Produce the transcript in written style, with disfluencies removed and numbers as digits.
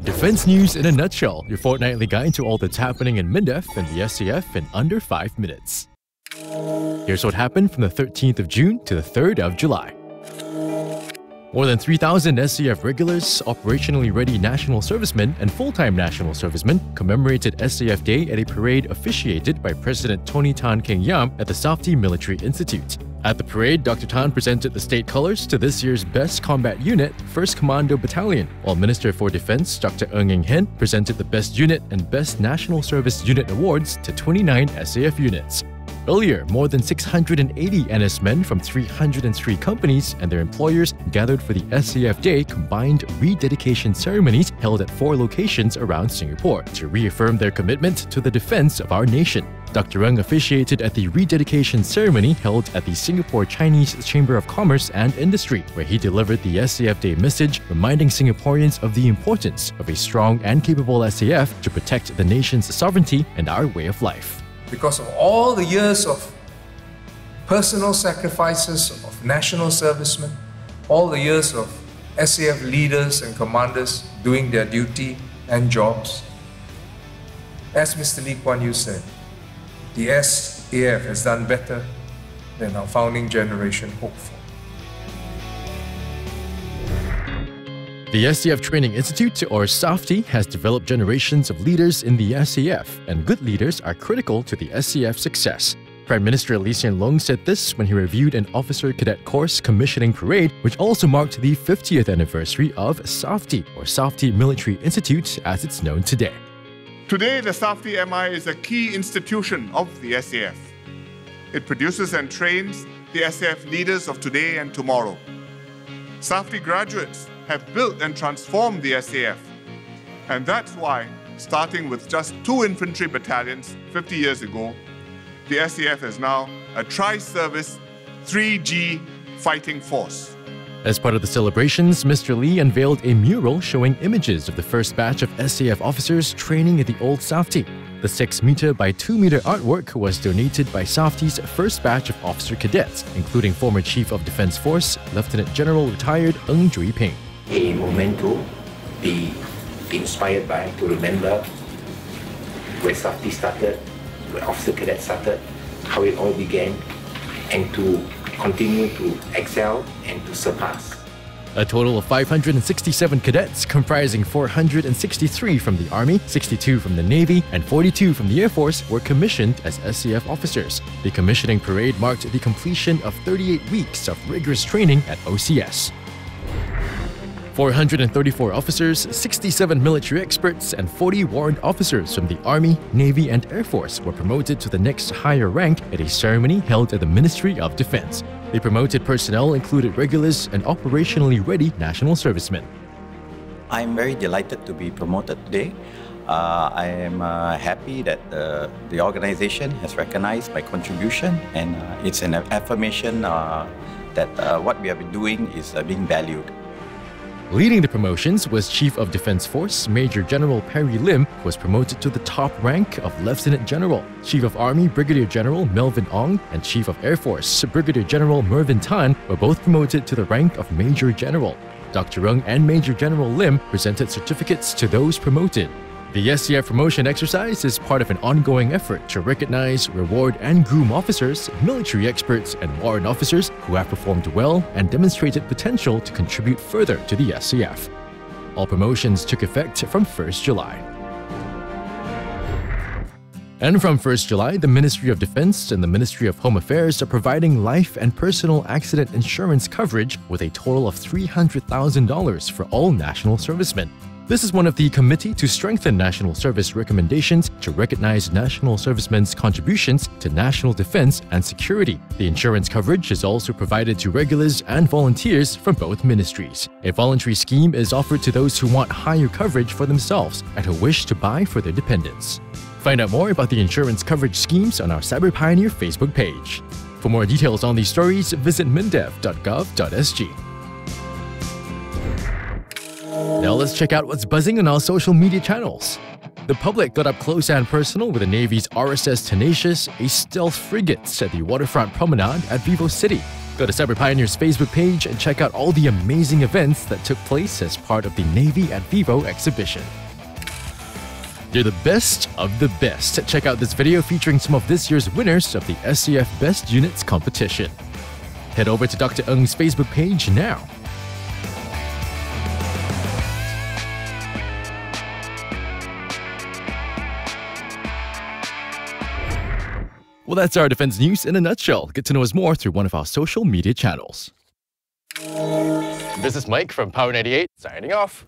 Defense news in a nutshell, your fortnightly guide to all that's happening in MINDEF and the SAF in under 5 minutes. Here's what happened from the 13th of June to the 3rd of July. More than 3,000 SAF regulars, operationally ready national servicemen, and full-time national servicemen commemorated SAF Day at a parade officiated by President Tony Tan Keng Yam at the SAFTI Military Institute. At the parade, Dr. Tan presented the state colors to this year's Best Combat Unit, 1st Commando Battalion, while Minister for Defense Dr. Ng Eng Hen presented the Best Unit and Best National Service Unit awards to 29 SAF units. Earlier, more than 680 NSmen from 303 companies and their employers gathered for the SAF Day combined rededication ceremonies held at 4 locations around Singapore to reaffirm their commitment to the defense of our nation. Dr. Ng officiated at the rededication ceremony held at the Singapore Chinese Chamber of Commerce and Industry, where he delivered the SAF Day message reminding Singaporeans of the importance of a strong and capable SAF to protect the nation's sovereignty and our way of life. Because of all the years of personal sacrifices of national servicemen, all the years of SAF leaders and commanders doing their duty and jobs, as Mr. Lee Kuan Yew said, the SAF has done better than our founding generation hoped for. The SAF Training Institute, or SAFTI, has developed generations of leaders in the SAF, and good leaders are critical to the SAF success. Prime Minister Lee Hsien Loong said this when he reviewed an Officer Cadet Course commissioning parade, which also marked the 50th anniversary of SAFTI, or SAFTI Military Institute as it's known today. Today, the SAFTI MI is a key institution of the SAF. It produces and trains the SAF leaders of today and tomorrow. SAFTI graduates have built and transformed the SAF. And that's why, starting with just 2 infantry battalions 50 years ago, the SAF is now a tri-service 3G fighting force. As part of the celebrations, Mr. Lee unveiled a mural showing images of the first batch of SAF officers training at the old SAFTI. The 6-meter by 2-meter artwork was donated by SAFTI's first batch of officer cadets, including former Chief of Defence Force, Lieutenant General retired Ng Jui Ping. A moment to be inspired by, to remember where SAFTI started, where Officer Cadet started, how it all began, and to continue to excel and to surpass. A total of 567 cadets, comprising 463 from the Army, 62 from the Navy, and 42 from the Air Force, were commissioned as SAF officers. The commissioning parade marked the completion of 38 weeks of rigorous training at OCS. 434 officers, 67 military experts, and 40 warrant officers from the Army, Navy, and Air Force were promoted to the next higher rank at a ceremony held at the Ministry of Defense. The promoted personnel included regulars and operationally ready national servicemen. I'm very delighted to be promoted today. I am happy that the organization has recognized my contribution, and it's an affirmation that what we have been doing is being valued. Leading the promotions was Chief of Defence Force Major General Perry Lim, who was promoted to the top rank of Lieutenant General. Chief of Army Brigadier General Melvin Ong and Chief of Air Force Brigadier General Mervyn Tan were both promoted to the rank of Major General. Dr. Ng and Major General Lim presented certificates to those promoted. The SAF promotion exercise is part of an ongoing effort to recognize, reward, and groom officers, military experts, and warrant officers who have performed well and demonstrated potential to contribute further to the SAF. All promotions took effect from 1st July. And from 1st July, the Ministry of Defense and the Ministry of Home Affairs are providing life and personal accident insurance coverage with a total of $300,000 for all national servicemen. This is one of the Committee to Strengthen National Service recommendations to recognize national servicemen's contributions to national defense and security. The insurance coverage is also provided to regulars and volunteers from both ministries. A voluntary scheme is offered to those who want higher coverage for themselves and who wish to buy for their dependents. Find out more about the insurance coverage schemes on our Cyber Pioneer Facebook page. For more details on these stories, visit mindef.gov.sg. Now let's check out what's buzzing on our social media channels. The public got up close and personal with the Navy's RSS Tenacious, a stealth frigate, at the waterfront promenade at Vivo City. Go to Cyber Pioneers Facebook page and check out all the amazing events that took place as part of the Navy at Vivo exhibition. You're the best of the best. Check out this video featuring some of this year's winners of the SAF Best Units competition. Head over to Dr. Ng's Facebook page now. Well, that's our defense news in a nutshell. Get to know us more through one of our social media channels. This is Mike from Power 98, signing off.